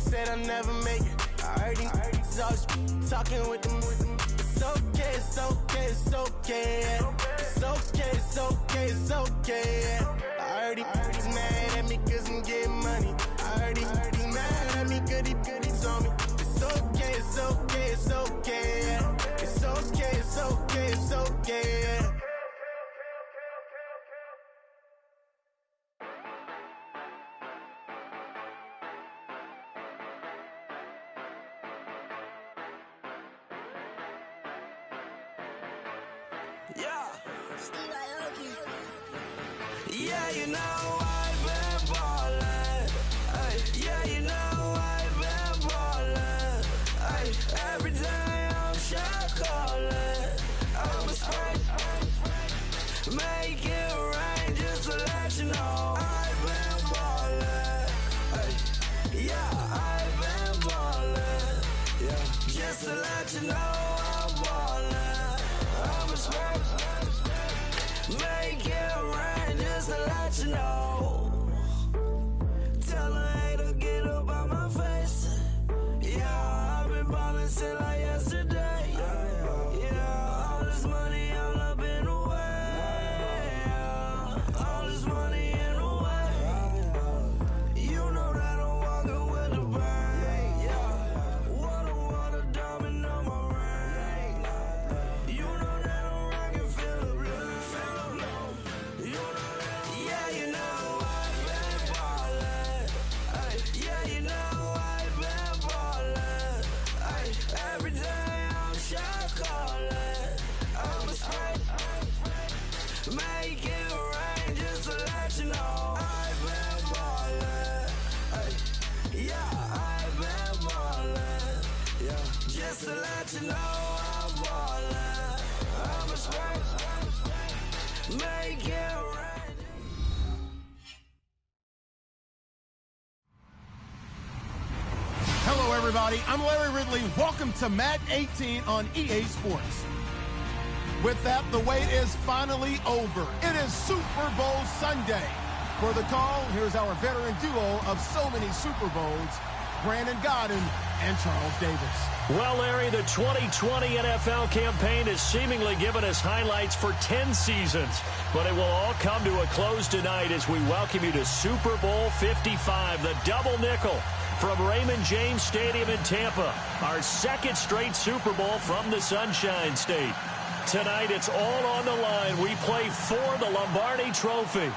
said I'll never make it. I heard these always talking with them. It's okay, it's okay, it's okay, yeah. It's okay, it's okay, it's okay, yeah. I heard he's mad at me cause I'm getting money. I heard he's mad at me cause he's on me. It's okay, it's okay, it's okay, yeah. It's okay, it's okay, it's okay, yeah. Yeah, you know I've been ballin'. Yeah, you know I've been ballin'. Every day I'm shot callin'. I'm a spray. Make it rain just to let you know I've been ballin'. Yeah, I've been ballin'. Yeah, just to let you know I'm ballin'. I'm a spray. Make it rain just to let you know. Tell a hater get up on my face. Yeah, I've been ballin' since like yesterday. Yeah, all this money all up in the way. All this money in the way. You know that I'm walking with the bank. Yeah, water diamond on my ring. You know that I'm rockin' feel the blue. Yeah, you know I've been ballin'. Yeah, you know I've been ballin'. Every day I'm shot callin'. I'm a spray. Make it rain just to let you know I've been ballin'. Yeah, I've been ballin'. Yeah, just to let you know I'm ballin'. I'm a spray. Make it rain. Hello, everybody. I'm Larry Ridley. Welcome to Madden 18 on EA Sports. With that, the wait is finally over. It is Super Bowl Sunday. For the call, here's our veteran duo of so many Super Bowls, Brandon Godden and Charles Davis. Well, Larry, the 2020 NFL campaign has seemingly given us highlights for 10 seasons, but it will all come to a close tonight as we welcome you to Super Bowl 55, the double nickel from Raymond James Stadium in Tampa, our second straight Super Bowl from the Sunshine State. Tonight, it's all on the line. We play for the Lombardi Trophy.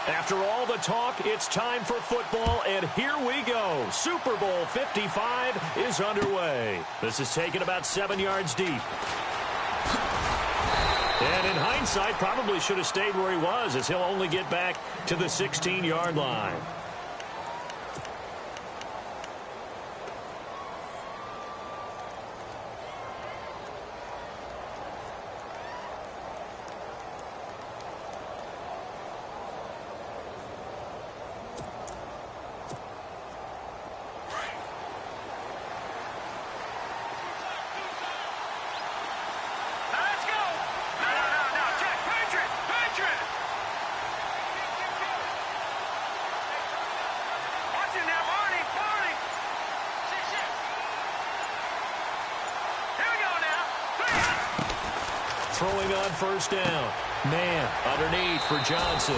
After all the talk, it's time for football, and here we go. Super Bowl 55 is underway. This is taken about 7 yards deep. And in hindsight, probably should have stayed where he was, as he'll only get back to the 16-yard line. Throwing on first down. Man underneath for Johnson.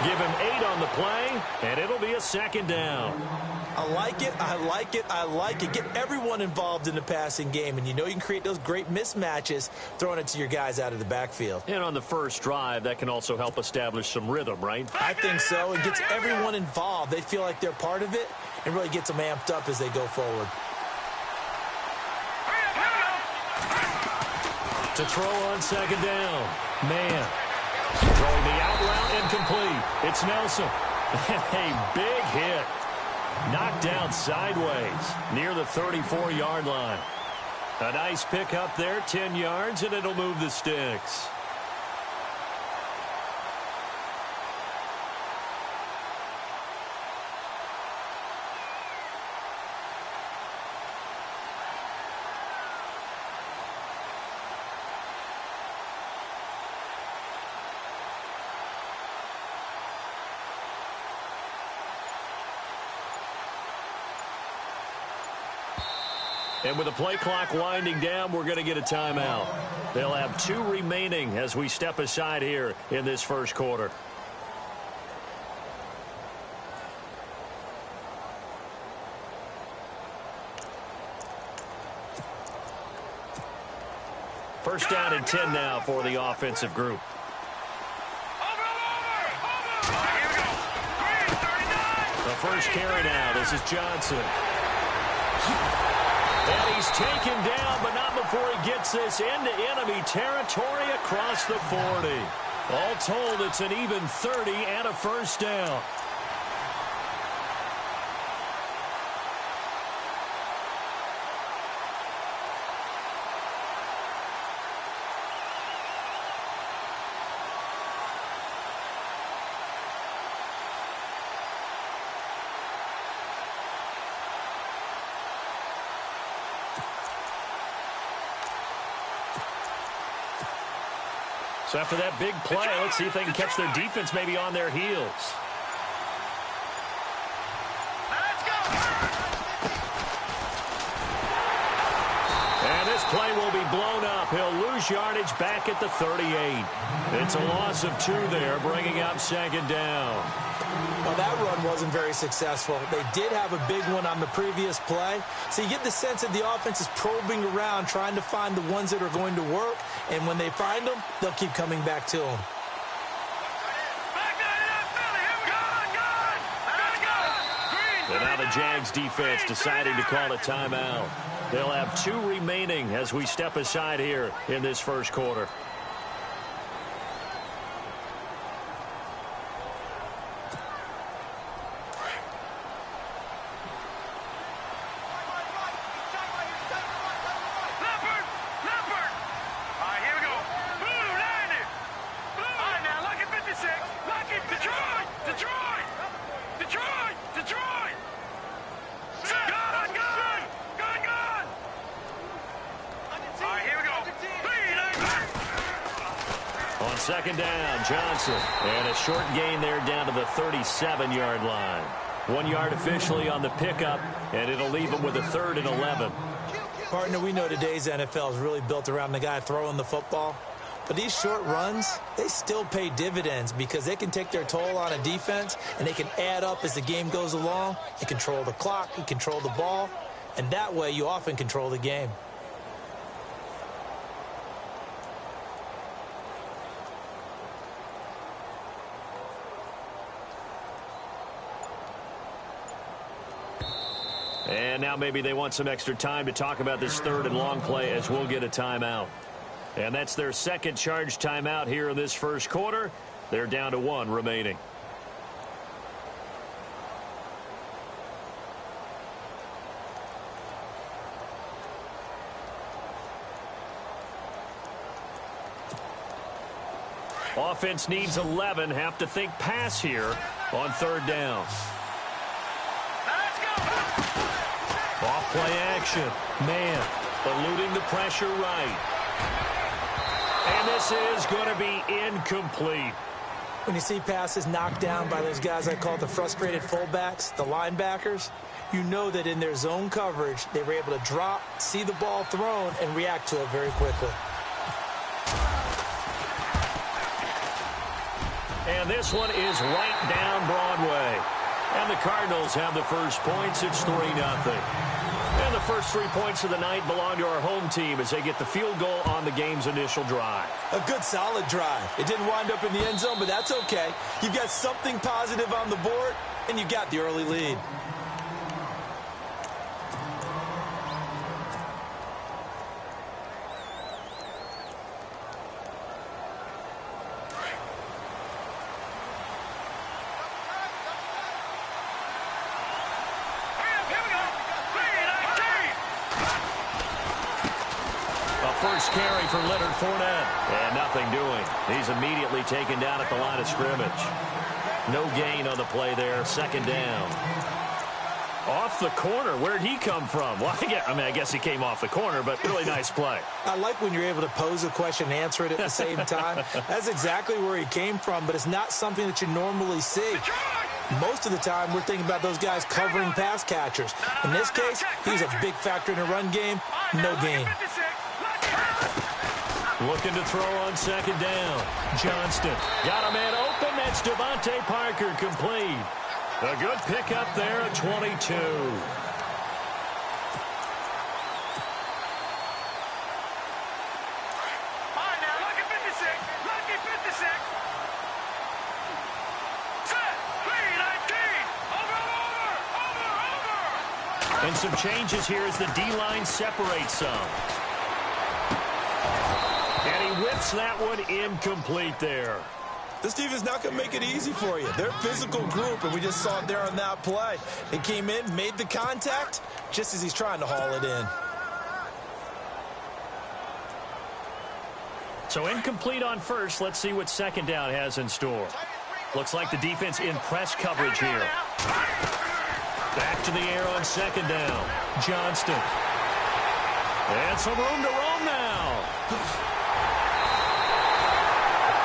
Give him 8 on the play, and it'll be a second down. I like it, I like it, I like it. Get everyone involved in the passing game, and you know you can create those great mismatches throwing it to your guys out of the backfield. And on the first drive, that can also help establish some rhythm, right? I think so. It gets everyone involved. They feel like they're part of it and really gets them amped up as they go forward. To throw on second down. Man. Throwing the out route incomplete. It's Nelson. A big hit. Knocked down sideways near the 34-yard line. A nice pickup there, 10 yards, and it'll move the sticks. And with the play clock winding down, we're going to get a timeout. They'll have 2 remaining as we step aside here in this first quarter. First down and 10 now for the offensive group. The first carry now. This is Johnson. And he's taken down, but not before he gets this into enemy territory across the 40. All told, it's an even 30 and a first down. So after that big play, let's see if they can catch their defense maybe on their heels. Let's go! And this play will be blown up. He'll lose yardage back at the 38. It's a loss of 2 there, bringing up second down. Well, that run wasn't very successful. They did have a big one on the previous play. So you get the sense that the offense is probing around, trying to find the ones that are going to work. And when they find them, they'll keep coming back to them. And now the Jags defense deciding to call a timeout. They'll have 2 remaining as we step aside here in this first quarter. Second down, Johnson. And a short gain there down to the 37-yard line. 1 yard officially on the pickup, and it'll leave them with a 3rd and 11. Partner, we know today's NFL is really built around the guy throwing the football. But these short runs, they still pay dividends because they can take their toll on a defense, and they can add up as the game goes along. You control the clock, you control the ball, and that way you often control the game. And now maybe they want some extra time to talk about this 3rd and long play as we'll get a timeout. And that's their second charge timeout here in this first quarter. They're down to 1 remaining. Offense needs 11. Have to think pass here on 3rd down. Off play action. Man, eluding the pressure right. And this is going to be incomplete. When you see passes knocked down by those guys I call the frustrated fullbacks, the linebackers, you know that in their zone coverage, they were able to drop, see the ball thrown, and react to it very quickly. And this one is right down Broadway. And the Cardinals have the first points. It's 3-0. And the first 3 points of the night belong to our home team as they get the field goal on the game's initial drive. A good, solid drive. It didn't wind up in the end zone, but that's okay. You've got something positive on the board, and you got the early lead. First carry for Leonard Fournette. And nothing doing. He's immediately taken down at the line of scrimmage. No gain on the play there. Second down. Off the corner. Where'd he come from? Well, I guess he came off the corner, but really nice play. I like when you're able to pose a question and answer it at the same time. That's exactly where he came from, but it's not something that you normally see. Most of the time, we're thinking about those guys covering pass catchers. In this case, he's a big factor in the run game. No gain. Looking to throw on second down. Johnston got a man open. That's Devontae Parker, complete. A good pickup there at 22. And some changes here as the D-line separates some. And he whips that one incomplete there. This defense is not going to make it easy for you. They're a physical group, and we just saw it there on that play. They came in, made the contact, just as he's trying to haul it in. So incomplete on first. Let's see what second down has in store. Looks like the defense in press coverage here. Back to the air on second down. Johnston. And some room to roam now.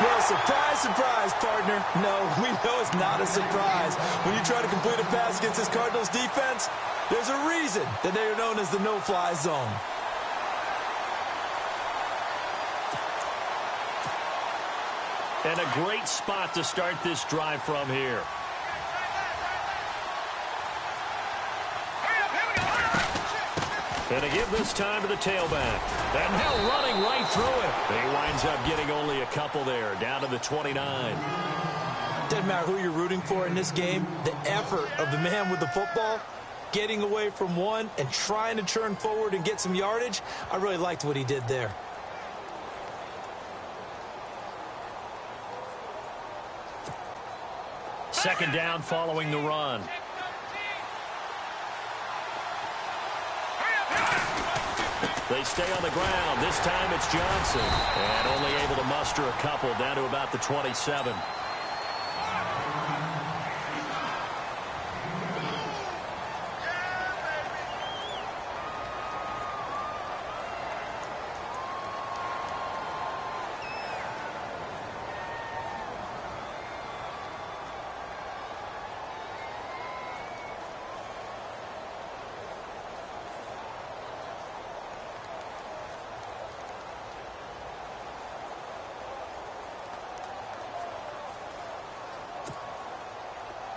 Well, surprise, surprise, partner. No, we know it's not a surprise. When you try to complete a pass against this Cardinals defense, there's a reason that they are known as the no-fly zone. And a great spot to start this drive from here. And to give this time to the tailback. And now running right through it. He winds up getting only a couple there, down to the 29. Doesn't matter who you're rooting for in this game. The effort of the man with the football, getting away from one and trying to turn forward and get some yardage, I really liked what he did there. Second down following the run. They stay on the ground. This time it's Johnson. And only able to muster a couple down to about the 27.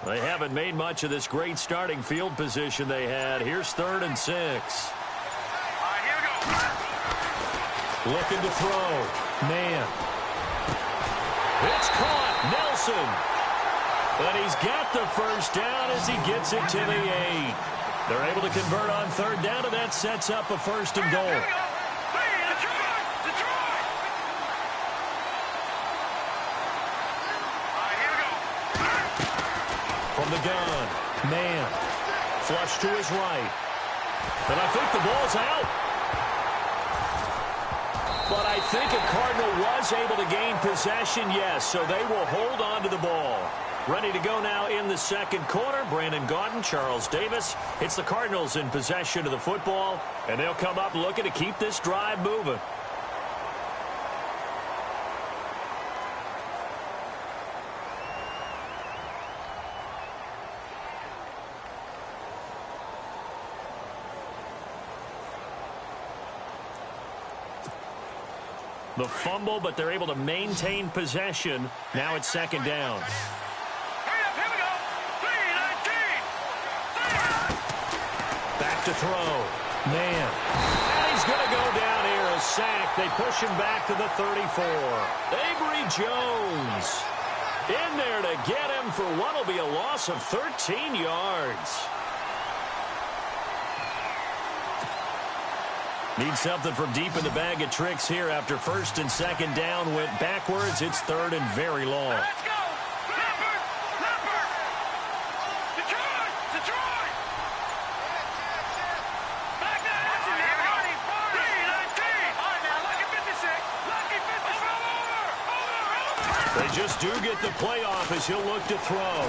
They haven't made much of this great starting field position they had. Here's 3rd and 6. All right, here we go. Looking to throw. Man. It's caught. Nelson. But he's got the first down as he gets it to the 8. They're able to convert on 3rd down, and that sets up a 1st and goal. From the gun, man, flush to his right, and I think the ball's out. But I think a Cardinal was able to gain possession, yes, so they will hold on to the ball. Ready to go now in the second quarter. Brandon Gaudin, Charles Davis. It's the Cardinals in possession of the football, and they'll come up looking to keep this drive moving. The fumble, but they're able to maintain possession. Now it's second down. Here we go. 3-19. Back to throw. Man. And he's going to go down here. A sack. They push him back to the 34. Avery Jones in there to get him for what will be a loss of 13 yards. Need something from deep in the bag of tricks here after 1st and 2nd down went backwards. It's 3rd and very long. Let's go. Leopard. Detroit. Back that. Here we go. 3-19. All right, now, lucky 56. Over. They just do get the playoff as he'll look to throw.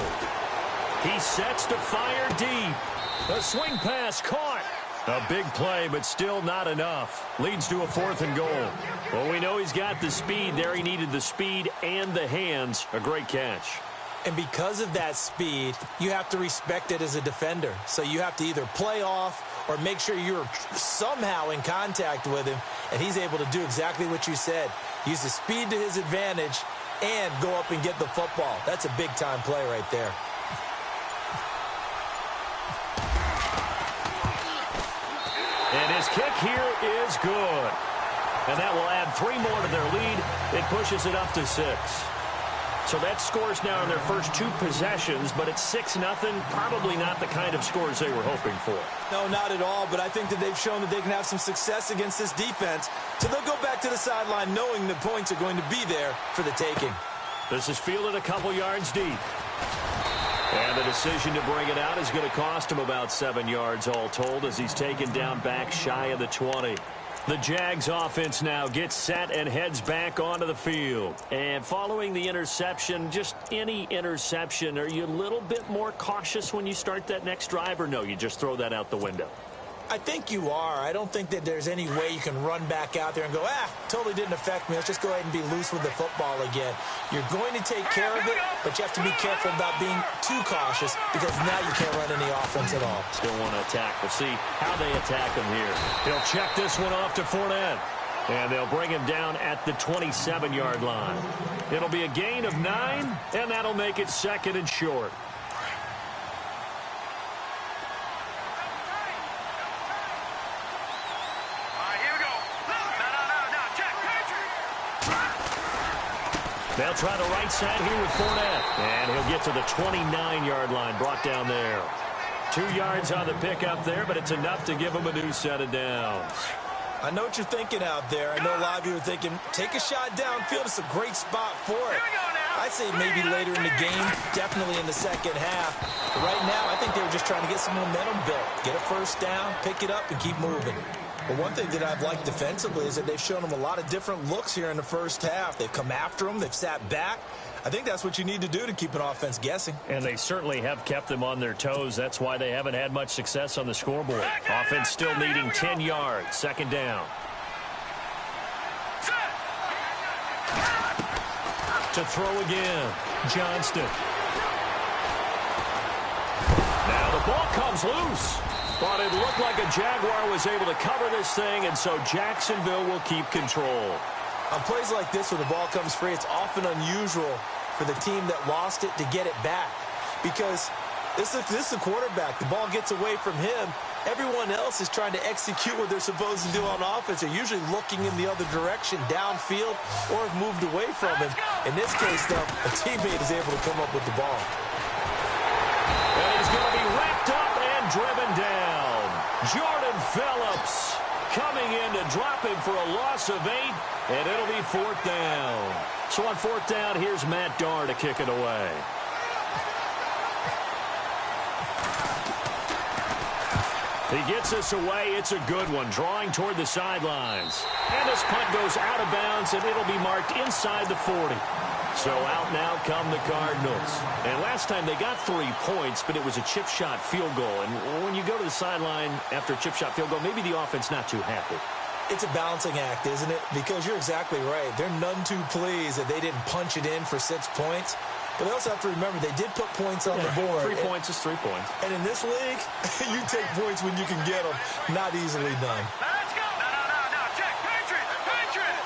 He sets to fire deep. A swing pass caught. A big play, but still not enough. Leads to a 4th and goal. Well, we know he's got the speed there. He needed the speed and the hands. A great catch. And because of that speed, you have to respect it as a defender. So you have to either play off or make sure you're somehow in contact with him, and he's able to do exactly what you said. Use the speed to his advantage and go up and get the football. That's a big-time play right there. And his kick here is good. And that will add 3 more to their lead. It pushes it up to 6. So that scores now in their first 2 possessions, but it's 6-0. Probably not the kind of scores they were hoping for. No, not at all, but I think that they've shown that they can have some success against this defense. So they'll go back to the sideline knowing the points are going to be there for the taking. This is fielded a couple yards deep. And the decision to bring it out is going to cost him about 7 yards all told as he's taken down back shy of the 20. The Jags offense now gets set and heads back onto the field. And following the interception, just any interception, are you a little bit more cautious when you start that next drive, or no, you just throw that out the window? I think you are. I don't think that there's any way you can run back out there and go, totally didn't affect me. Let's just go ahead and be loose with the football again. You're going to take care of it, but you have to be careful about being too cautious because now you can't run any offense at all. Still want to attack. We'll see how they attack him here. He'll check this one off to Fournette. And they'll bring him down at the 27-yard line. It'll be a gain of 9, and that'll make it 2nd and short. They'll try the right side here with Fournette. And he'll get to the 29-yard line, brought down there. 2 yards on the pickup there, but it's enough to give him a new set of downs. I know what you're thinking out there. I know a lot of you are thinking, take a shot downfield. It's a great spot for it. I'd say maybe later in the game, definitely in the second half. But right now, I think they were just trying to get some momentum built. Get a first down, pick it up, and keep moving. But one thing that I've liked defensively is that they've shown them a lot of different looks here in the first half. They've come after them. They've sat back. I think that's what you need to do to keep an offense guessing. And they certainly have kept them on their toes. That's why they haven't had much success on the scoreboard. Offense still needing 10 yards. 2nd down. To throw again. Johnston. Now the ball comes loose. But it looked like a Jaguar was able to cover this thing, and so Jacksonville will keep control. On plays like this where the ball comes free, it's often unusual for the team that lost it to get it back. Because this is the quarterback. The ball gets away from him. Everyone else is trying to execute what they're supposed to do on offense. They're usually looking in the other direction, downfield, or have moved away from him. In this case, though, a teammate is able to come up with the ball. And he's going to be wrapped up and driven down. Jordan Phillips coming in to drop him for a loss of 8, and it'll be 4th down. So on 4th down, here's Matt Darr to kick it away. He gets this away. It's a good one, drawing toward the sidelines. And this punt goes out of bounds, and it'll be marked inside the 40. So out now come the Cardinals. And last time they got 3 points, but it was a chip shot field goal. And when you go to the sideline after a chip shot field goal, maybe the offense not too happy. It's a balancing act, isn't it? Because you're exactly right. They're none too pleased that they didn't punch it in for 6 points. But they also have to remember they did put points on the board. 3 points is 3 points. And in this league, you take points when you can get them. Not easily done. Let's go. No. Check. Patriot.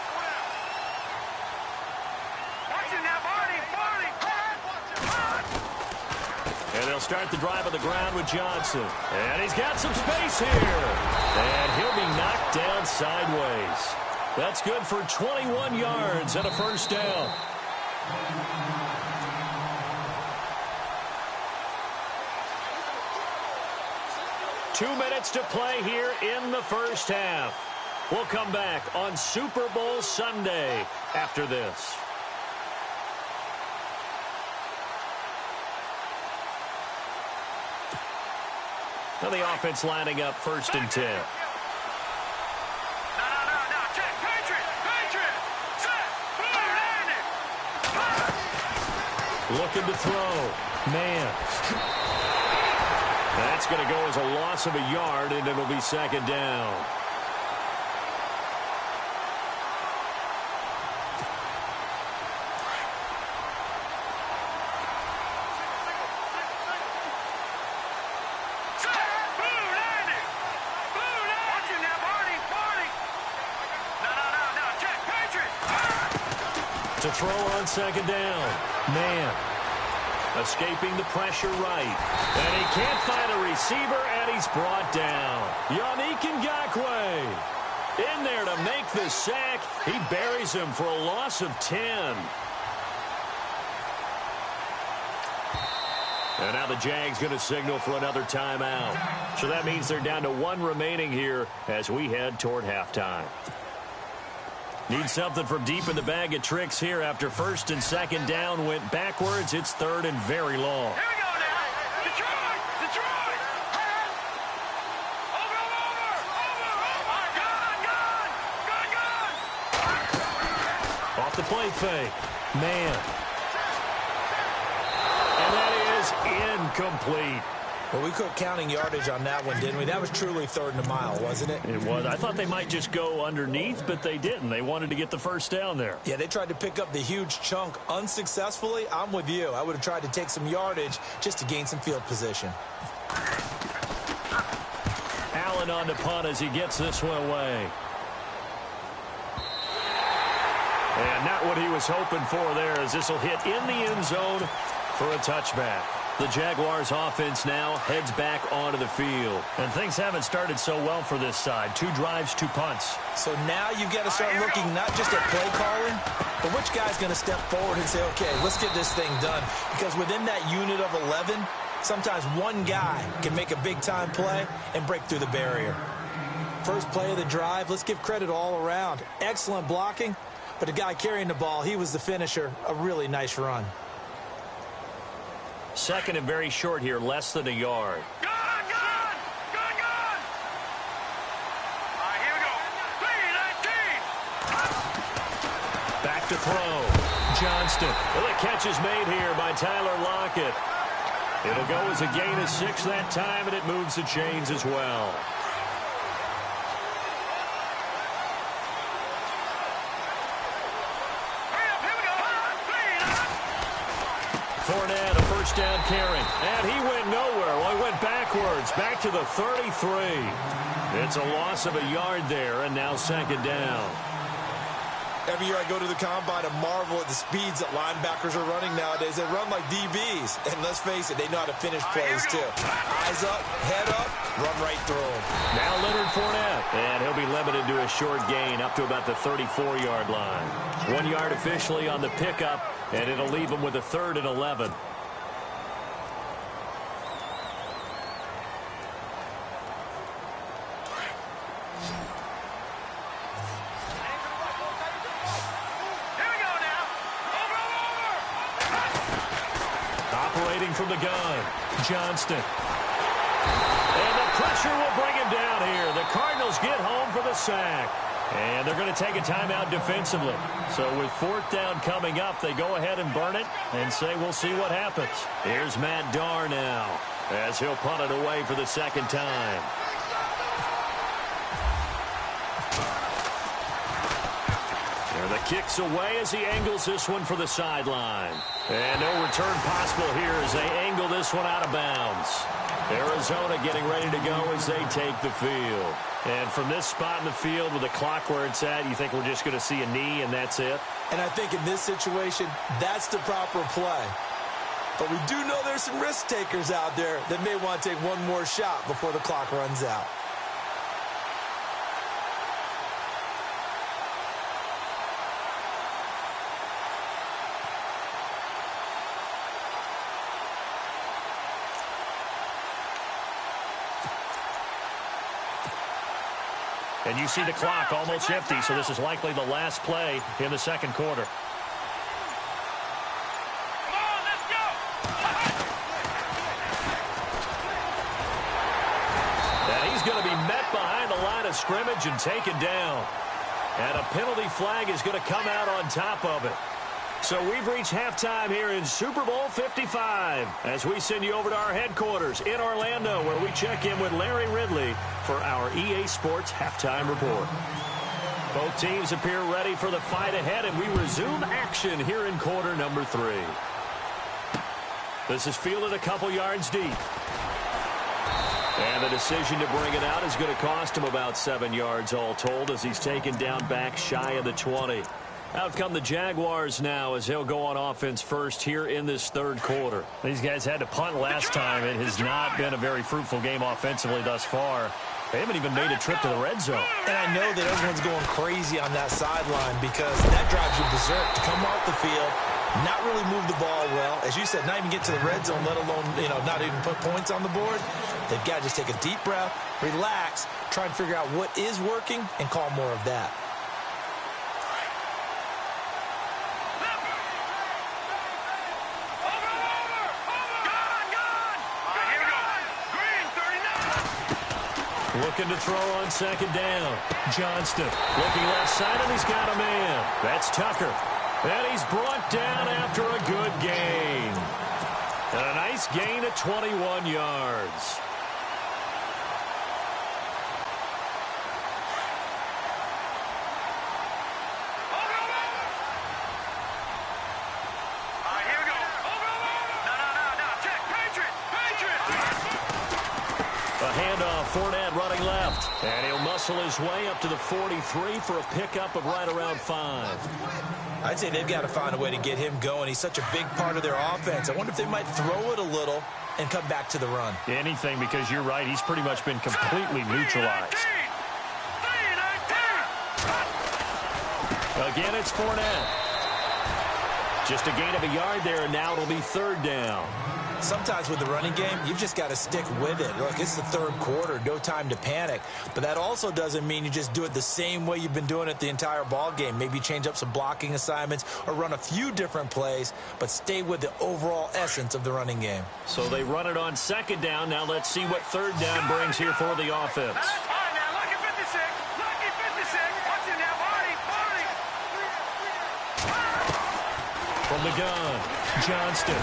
Watch it now, Barney. And they'll start the drive on the ground with Johnson. And he's got some space here. And he'll be knocked down sideways. That's good for 21 yards and a first down. Two minutes to play here in the first half. We'll come back on Super Bowl Sunday after this. Now the offense lining up 1st and 10. No. Check. Patriot. Set. Boom, Looking to throw. Man. That's going to go as a loss of a yard, and it'll be 2nd down. To throw on second down. Man. Escaping the pressure right. And he can't find a receiver, and he's brought down. Yannick Ngakoue in there to make the sack. He buries him for a loss of 10. And now the Jags going to signal for another timeout. So that means they're down to 1 remaining here as we head toward halftime. Need something from deep in the bag of tricks here after first and second down went backwards. It's third and very long. Here we go now. Detroit! Detroit! Over! Gone! Off the play fake. Man. And that is incomplete. Well, we quit counting yardage on that one, didn't we? That was truly third and a mile, wasn't it? It was. I thought they might just go underneath, but they didn't. They wanted to get the first down there. Yeah, they tried to pick up the huge chunk unsuccessfully. I'm with you. I would have tried to take some yardage just to gain some field position. Allen on the punt as he gets this one away. And not what he was hoping for there, as this will hit in the end zone for a touchback. The Jaguars offense now heads back onto the field. And things haven't started so well for this side. 2 drives, 2 punts. So now you've got to start looking not just at play calling, but which guy's going to step forward and say, okay, let's get this thing done. Because within that unit of 11, sometimes one guy can make a big-time play and break through the barrier. First play of the drive, let's give credit all around. Excellent blocking, but the guy carrying the ball, he was the finisher. A really nice run. Second and very short here, less than a yard. Gone! All right, here we go. 3-19. Back to throw. Johnston. Well, the catch is made here by Tyler Lockett. It'll go as a gain of 6 that time, and it moves the chains as well. Fournette, a first down carry. And he went nowhere. Well, he went backwards, back to the 33. It's a loss of a yard there, and now second down. Every year I go to the combine and marvel at the speeds that linebackers are running nowadays. They run like DBs. And let's face it, they know how to finish plays too. Eyes up, head up, run right through them. Now Leonard Fournette. And he'll be limited to a short gain up to about the 34-yard line. 1 yard officially on the pickup, and it'll leave him with a 3rd and 11. From the gun, Johnston. And the pressure will bring him down here. The Cardinals get home for the sack. And they're going to take a timeout defensively. So with 4th down coming up, they go ahead and burn it and say we'll see what happens. Here's Matt Darr now as he'll punt it away for the 2nd time. The kick's away as he angles this one for the sideline. And no return possible here as they angle this one out of bounds. Arizona getting ready to go as they take the field. And from this spot in the field with the clock where it's at, you think we're just going to see a knee and that's it? And I think in this situation, that's the proper play. But we do know there's some risk takers out there that may want to take one more shot before the clock runs out. And you see the clock almost empty, so this is likely the last play in the 2nd quarter. Come on, let's go! And he's going to be met behind the line of scrimmage and taken down. And a penalty flag is going to come out on top of it. So we've reached halftime here in Super Bowl 55 as we send you over to our headquarters in Orlando, where we check in with Larry Ridley for our EA Sports Halftime Report. Both teams appear ready for the fight ahead, and we resume action here in quarter number 3. This is fielded a couple yards deep. And the decision to bring it out is going to cost him about 7 yards all told as he's taken down back shy of the 20. Out come the Jaguars now as they'll go on offense first here in this third quarter. These guys had to punt last time. It has not been a very fruitful game offensively thus far. They haven't even made a trip to the red zone. And I know that everyone's going crazy on that sideline because that drives you berserk to come off the field, not really move the ball well. As you said, not even get to the red zone, let alone, not even put points on the board. They've got to just take a deep breath, relax, try and figure out what is working, and call more of that. Looking to throw on second down. Johnston looking left side, and he's got a man. That's Tucker. And he's brought down after a good gain. And a nice gain of 21 yards. Fournette running left, and he'll muscle his way up to the 43 for a pickup of right around 5. I'd say they've got to find a way to get him going. He's such a big part of their offense. I wonder if they might throw it a little and come back to the run. Anything, because you're right. He's pretty much been completely neutralized. Again, it's Fournette. Just a gain of a yard there, and now it'll be third down. Sometimes with the running game, you've just got to stick with it. Look, it's the third quarter, no time to panic. But that also doesn't mean you just do it the same way you've been doing it the entire ball game. Maybe change up some blocking assignments or run a few different plays, but stay with the overall essence of the running game. So they run it on second down. Now let's see what third down brings here for the offense. From the gun, Johnston.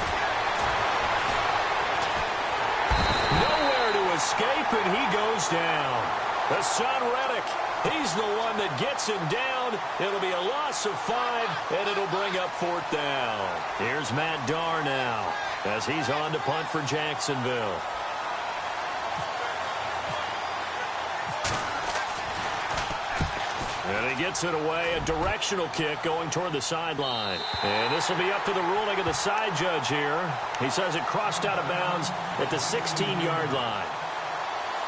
Nowhere to escape, and he goes down. Hassan Reddick, he's the one that gets him down. It'll be a loss of 5, and it'll bring up fourth down. Here's Matt Darr now as he's on to punt for Jacksonville. And he gets it away, a directional kick going toward the sideline. And this will be up to the ruling of the side judge here. He says it crossed out of bounds at the 16-yard line.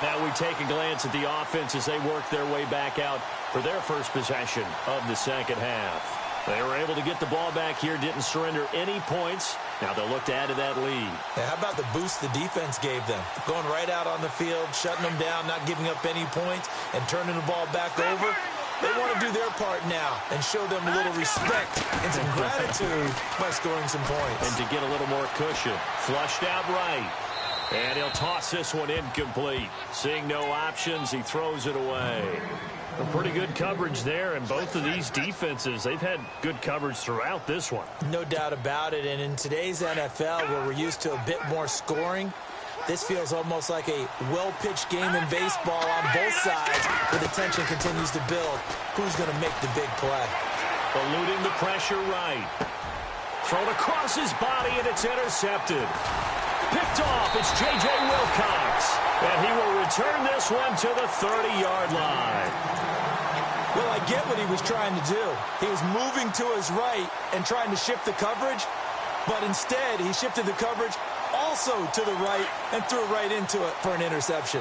Now we take a glance at the offense as they work their way back out for their first possession of the second half. They were able to get the ball back here, didn't surrender any points. Now they'll look to add to that lead. Yeah, how about the boost the defense gave them? Going right out on the field, shutting them down, not giving up any points, and turning the ball back over. They want to do their part now and show them a little respect and some gratitude by scoring some points. And to get a little more cushion. Flushed out right. And he'll toss this one incomplete. Seeing no options, he throws it away. A pretty good coverage there, and both of these defenses, they've had good coverage throughout this one. No doubt about it, and in today's NFL, where we're used to a bit more scoring, this feels almost like a well-pitched game in baseball on both sides, where the tension continues to build. Who's going to make the big play? Eluding the pressure right. Thrown across his body, and it's intercepted. Picked off, it's J.J. Wilcox. And he will return this one to the 30-yard line. Well, I get what he was trying to do. He was moving to his right and trying to shift the coverage, but instead he shifted the coverage also to the right and threw it right into it for an interception.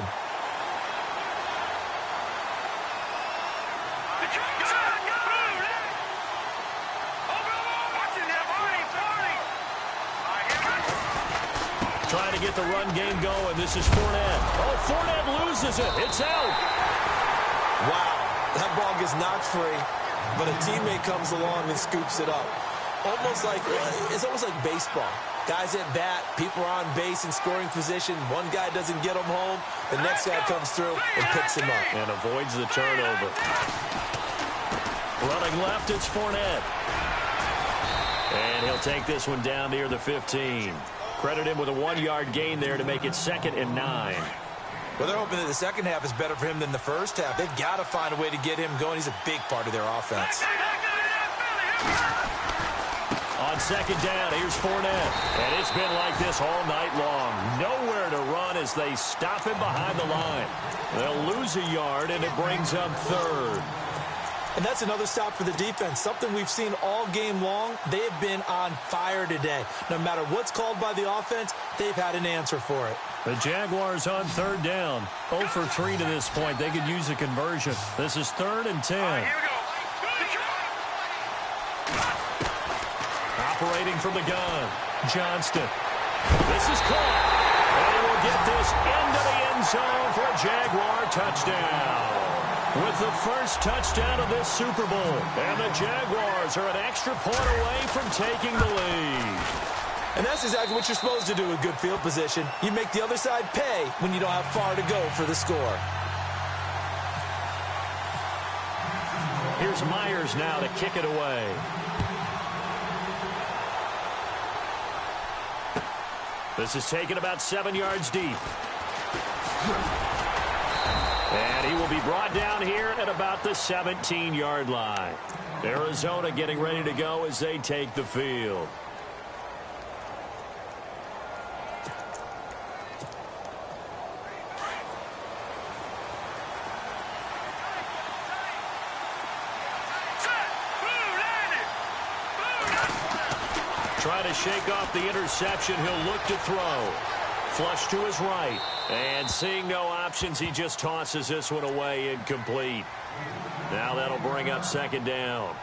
Trying to get the run game going. This is Fournette. Oh, Fournette loses it. It's out. Wow. That ball gets knocked free, but a teammate comes along and scoops it up. It's almost like baseball. Guys at bat, people are on base in scoring position. One guy doesn't get him home. The next guy comes through and picks him up. And avoids the turnover. Running left, it's Fournette. And he'll take this one down near the 15. Credit him with a 1-yard gain there to make it 2nd and 9. Well, they're hoping that the second half is better for him than the first half. They've got to find a way to get him going. He's a big part of their offense. On second down, here's Fournette. And it's been like this all night long. Nowhere to run as they stop him behind the line. They'll lose a yard, and it brings up third. And that's another stop for the defense, something we've seen all game long. They have been on fire today. No matter what's called by the offense, they've had an answer for it. The Jaguars on third down. 0 for 3 to this point. They could use a conversion. This is 3rd and 10. Here we go. Operating from the gun. Johnston. This is caught. And he will get this into the end zone for a Jaguar touchdown. With the first touchdown of this Super Bowl. And the Jaguars are an extra point away from taking the lead. And that's exactly what you're supposed to do with good field position. You make the other side pay when you don't have far to go for the score. Here's Myers now to kick it away. This is taken about 7 yards deep. And he will be brought down here at about the 17-yard line. Arizona getting ready to go as they take the field. Trying to shake off the interception. He'll look to throw. Flush to his right. And seeing no options, he just tosses this one away incomplete. Now that'll bring up 2nd down.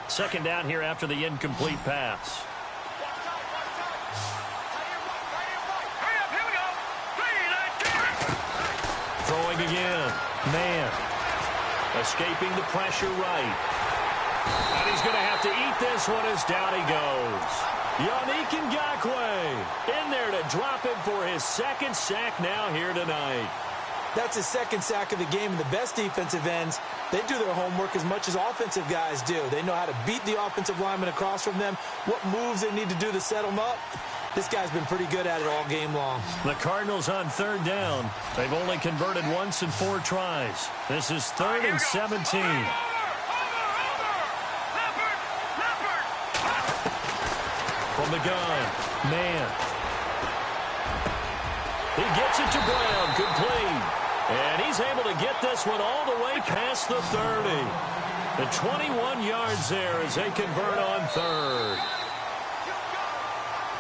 2nd down here after the incomplete pass. Throwing again. Man. Escaping the pressure right. And he's going to have to eat this one as down he goes. Yannick Ngakoue in there to drop him for his 2nd sack now here tonight. That's his 2nd sack of the game, and the best defensive ends, they do their homework as much as offensive guys do. They know how to beat the offensive lineman across from them, what moves they need to do to set them up. This guy's been pretty good at it all game long. The Cardinals on 3rd down. They've only converted once in 4 tries. This is 3rd and 17. From the gun, man. He gets it to Brown, complete. And he's able to get this one all the way past the 30. The 21 yards there as they convert on 3rd.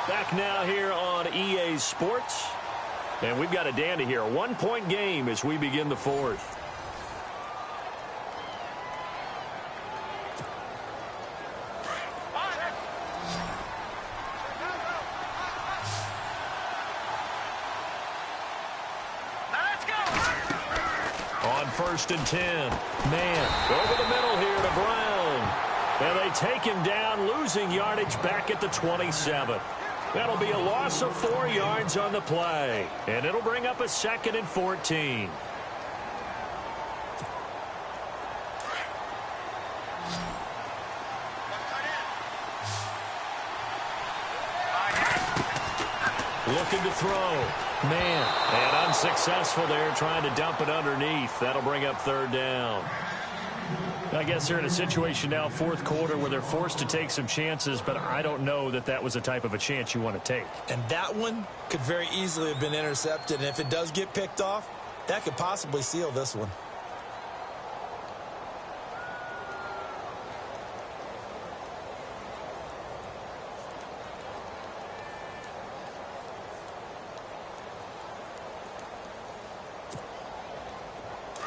Back now here on EA Sports. And we've got a dandy here. A 1-point game as we begin the 4th. On 1st and 10. Man, over the middle here to Brown. And they take him down, losing yardage back at the 27. That'll be a loss of 4 yards on the play. And it'll bring up a 2nd and 14. Looking to throw. Man, and unsuccessful there, trying to dump it underneath. That'll bring up 3rd down. I guess they're in a situation now, 4th quarter, where they're forced to take some chances, but I don't know that that was the type of a chance you want to take. And that one could very easily have been intercepted, and if it does get picked off, that could possibly seal this one.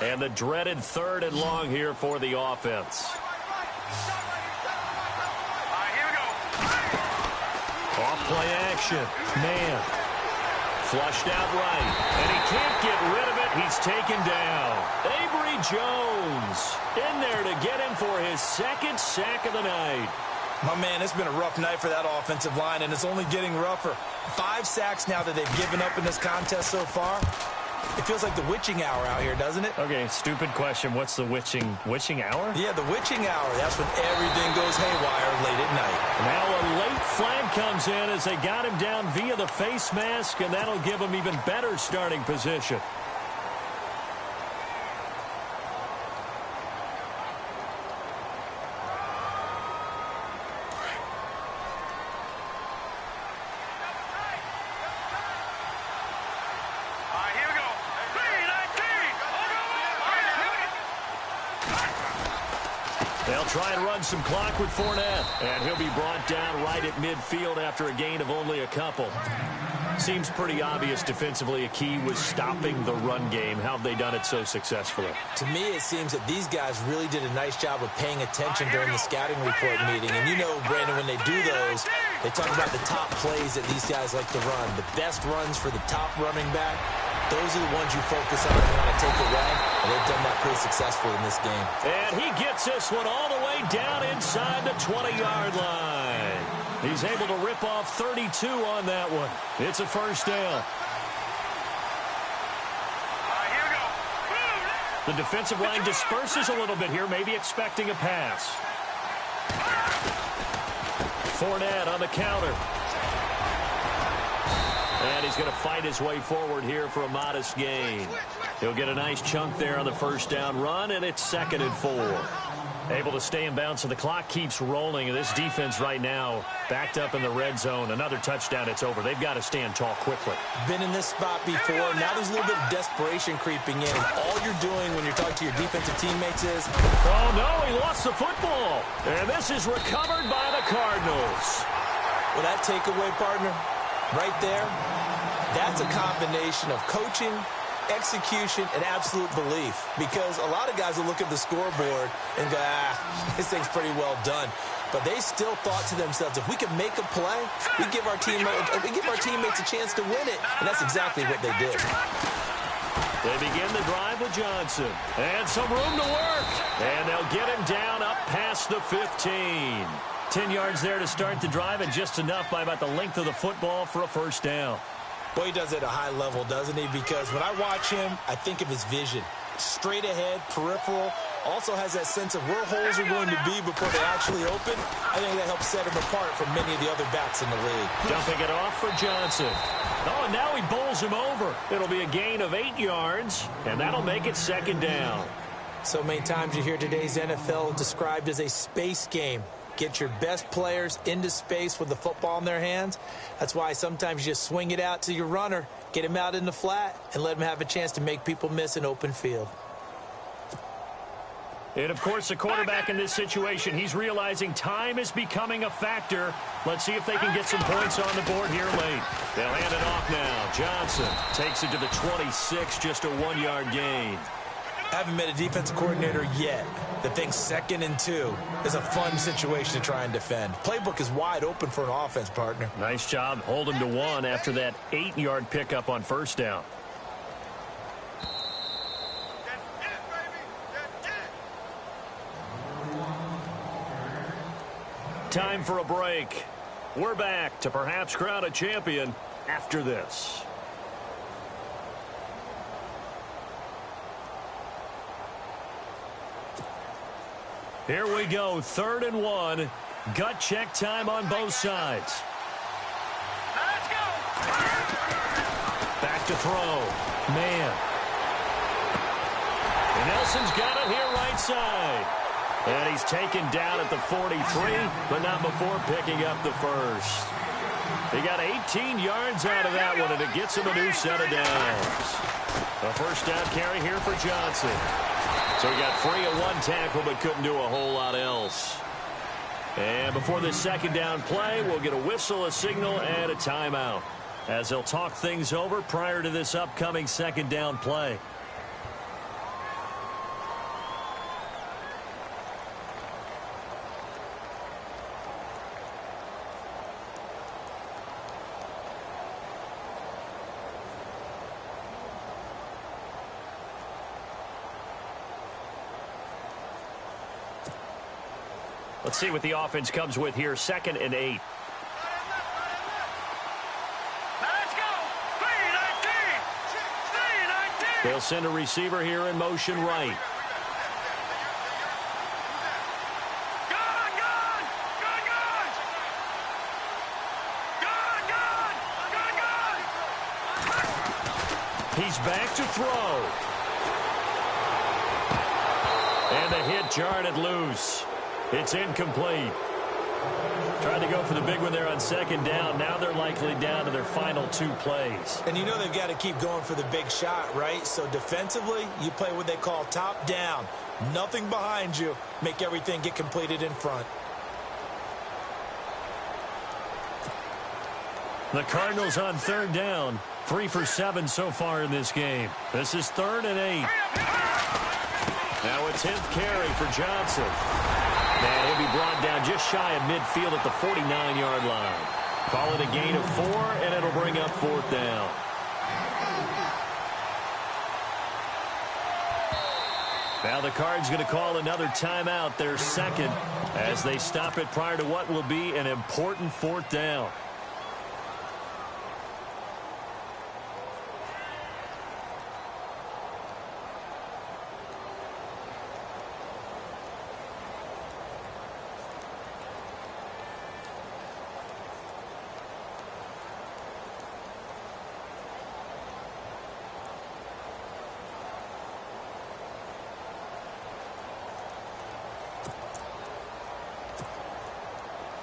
And the dreaded 3rd and long here for the offense. Off play action. Man. Flushed out right. And he can't get rid of it. He's taken down. Avery Jones in there to get him for his 2nd sack of the night. My man, it's been a rough night for that offensive line, and it's only getting rougher. 5 sacks now that they've given up in this contest so far. It feels like the witching hour out here, doesn't it? Okay, stupid question. What's the witching hour? Yeah, the witching hour. That's when everything goes haywire late at night. Now a late flag comes in as they got him down via the face mask, and that'll give him even better starting position. They'll try and run some clock with Fournette. And he'll be brought down right at midfield after a gain of only a couple. Seems pretty obvious defensively a key was stopping the run game. How have they done it so successfully? To me, it seems that these guys really did a nice job of paying attention during the scouting report meeting. And you know, Brandon, when they do those, they talk about the top plays that these guys like to run. The best runs for the top running back, those are the ones you focus on and want to take away. And they've done that pretty successfully in this game. And he gets this one all the way down inside the 20-yard line. He's able to rip off 32 on that one. It's a first down. Here we go. The defensive line disperses a little bit here, maybe expecting a pass. Fournette on the counter. And he's going to fight his way forward here for a modest gain. He'll get a nice chunk there on the first down run, and it's 2nd and 4. Able to stay in bounds, so the clock keeps rolling. And this defense right now backed up in the red zone. Another touchdown, it's over. They've got to stand tall quickly. Been in this spot before. Now there's a little bit of desperation creeping in. And all you're doing when you're talking to your defensive teammates is... Oh, no, he lost the football. And this is recovered by the Cardinals. Well, that takeaway, partner, right there, that's a combination of coaching, execution, and absolute belief. Because a lot of guys will look at the scoreboard and go, this thing's pretty well done. But they still thought to themselves, if we can make a play, we give our teammates a chance to win it. And that's exactly what they did. They begin the drive with Johnson. And some room to work. And they'll get him down up past the 15. 10 yards there to start the drive, and just enough by about the length of the football for a first down. Boy, he does it at a high level, doesn't he? Because when I watch him, I think of his vision. Straight ahead, peripheral, also has that sense of where holes are going to be before they actually open. I think that helps set him apart from many of the other backs in the league. Dumping it off for Johnson. Oh, and now he bowls him over. It'll be a gain of 8 yards, and that'll make it 2nd down. So many times you hear today's NFL described as a space game. Get your best players into space with the football in their hands. That's why sometimes you just swing it out to your runner, get him out in the flat, and let him have a chance to make people miss an open field. And, of course, the quarterback in this situation, he's realizing time is becoming a factor. Let's see if they can get some points on the board here late. They'll hand it off now. Johnson takes it to the 26, just a 1-yard gain. I haven't met a defensive coordinator yet that thinks 2nd and 2 is a fun situation to try and defend. Playbook is wide open for an offense, partner. Nice job. Hold him to 1 after that 8-yard pickup on first down. Time for a break. We're back to perhaps crown a champion after this. Here we go, 3rd and 1. Gut check time on both sides. Let's go. Back to throw. Man. And Nelson's got it here right side. And he's taken down at the 43, but not before picking up the first. He got 18 yards out of that one, and it gets him a new set of downs. A first down carry here for Johnson. So he got free of 1 tackle, but couldn't do a whole lot else. And before this 2nd down play, we'll get a whistle, a signal, and a timeout, as they'll talk things over prior to this upcoming 2nd down play. Let's see what the offense comes with here. 2nd and 8. Let's go. 3-19. 3-19. They'll send a receiver here in motion right. Gone. He's back to throw. And the hit jarred it loose. It's incomplete. Tried to go for the big one there on second down. Now they're likely down to their final 2 plays. And you know they've got to keep going for the big shot, right? So defensively, you play what they call top down. Nothing behind you. Make everything get completed in front. The Cardinals on third down. 3 for 7 so far in this game. This is 3rd and 8. Now a 10th carry for Johnson. And he'll be brought down just shy of midfield at the 49-yard line. Call it a gain of 4, and it'll bring up 4th down. Now the Cards going to call another timeout, their second, as they stop it prior to what will be an important 4th down.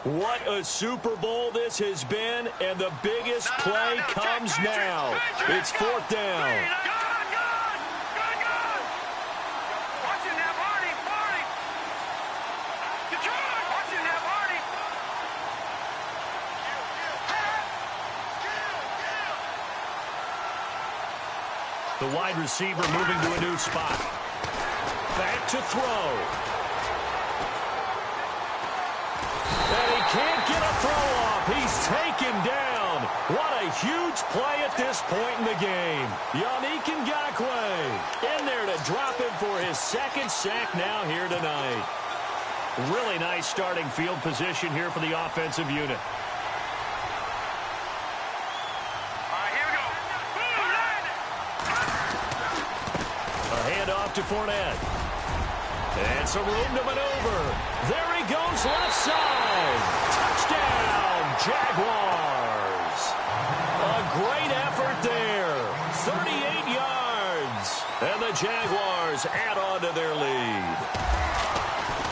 What a Super Bowl this has been, and the biggest play comes now. It's 4th down. Watching that Marty. Detroit. Watching that Marty. The wide receiver moving to a new spot. Back to throw. And he can't get a throw off. He's taken down. What a huge play at this point in the game. Yannick Ngakoue in there to drop him for his 2nd sack now here tonight. Really nice starting field position here for the offensive unit. All right, here we go. A handoff to Fournette. And some room to maneuver. There he goes left side. Touchdown, Jaguars. A great effort there. 38 yards. And the Jaguars add on to their lead.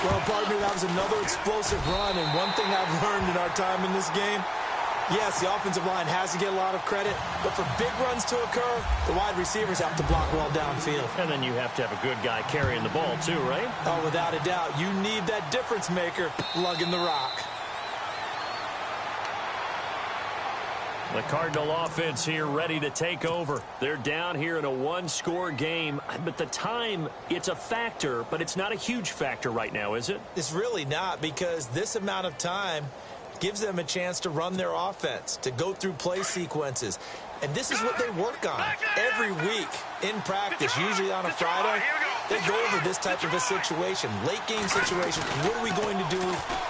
Well, partner, that was another explosive run. And one thing I've learned in our time in this game, yes, the offensive line has to get a lot of credit, but for big runs to occur, the wide receivers have to block well downfield. And then you have to have a good guy carrying the ball too, right? Oh, without a doubt. You need that difference maker lugging the rock. The Cardinal offense here ready to take over. They're down here in a 1-score game, but the time, it's a factor, but it's not a huge factor right now, is it? It's really not, because this amount of time gives them a chance to run their offense, to go through play sequences. And this is what they work on every week in practice, usually on a Friday. They go over this type of a situation, late game situation. What are we going to do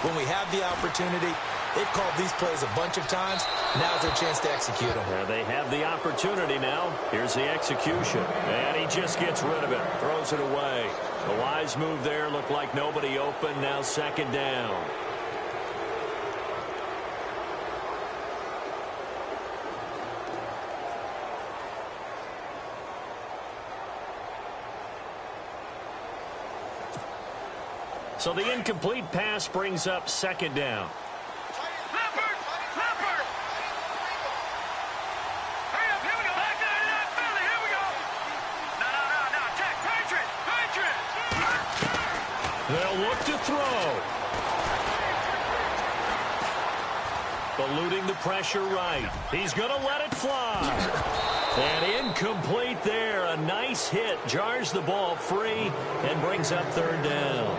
when we have the opportunity? They've called these plays a bunch of times. Now's their chance to execute them. Yeah, they have the opportunity now. Here's the execution. And he just gets rid of it, throws it away. A wise move there, looked like nobody open. Now 2nd down. So the incomplete pass brings up 2nd down. Leopard! Hurry up, here we go. Back into that belly, here we go. No. Check, Patriot. They'll look to throw. Eluding the pressure right. He's going to let it fly. And incomplete there. A nice hit. Jars the ball free and brings up 3rd down.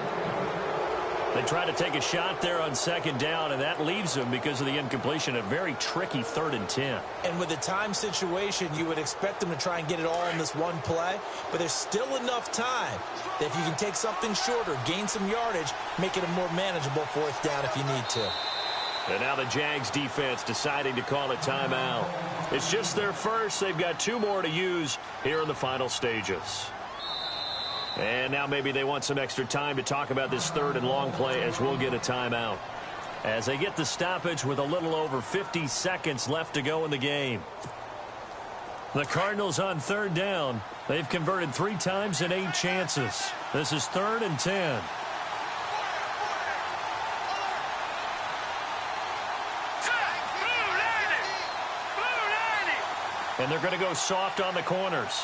They try to take a shot there on 2nd down, and that leaves them, because of the incompletion, a very tricky 3rd and 10. And with the time situation, you would expect them to try and get it all in this one play, but there's still enough time that if you can take something shorter, gain some yardage, make it a more manageable 4th down if you need to. And now the Jags defense deciding to call a timeout. It's just their first. They've got 2 more to use here in the final stages. And now maybe they want some extra time to talk about this 3rd and long play, as we'll get a timeout. As they get the stoppage with a little over 50 seconds left to go in the game. The Cardinals on 3rd down. They've converted 3 times in 8 chances. This is 3rd and 10. And they're going to go soft on the corners.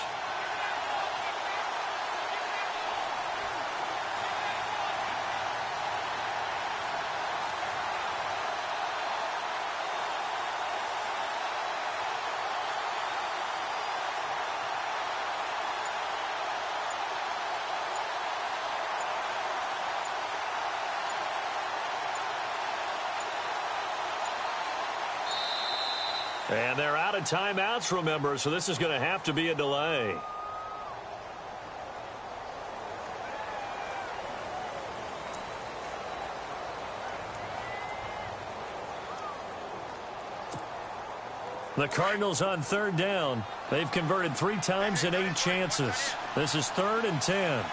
And they're out of timeouts, remember, so this is going to have to be a delay. The Cardinals on third down. They've converted 3 times in 8 chances. This is 3rd and 10.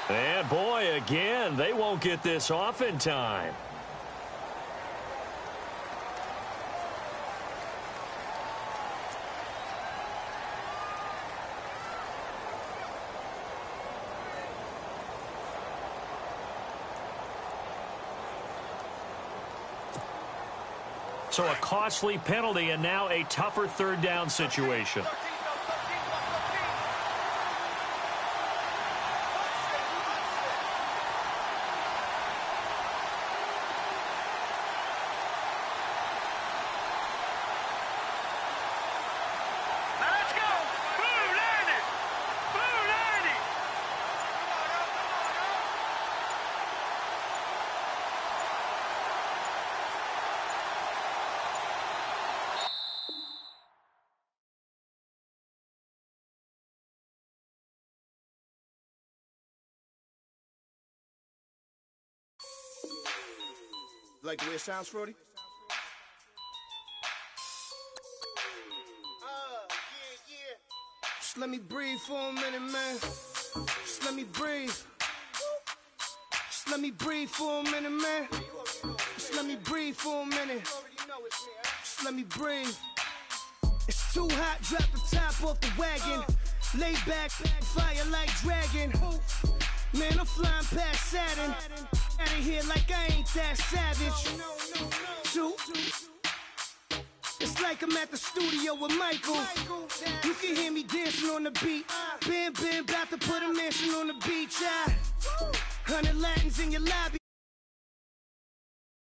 And boy, again, they won't get this off in time. So a costly penalty and now a tougher third down situation. Like the way it sounds, Frody? Just let me breathe for a minute, man. Just let me breathe. Just let me breathe for a minute, man. Just let me breathe for a minute. Just let me breathe. It's too hot, drop the top off the wagon. Lay back, fire like dragon. Man, I'm flying past Saturn. Out of here like I ain't that savage. Two. It's like I'm at the studio with Michael. You can hear me dancing on the beat. Bam, bam, about to put a mansion on the beach. 100 Latins in your lobby.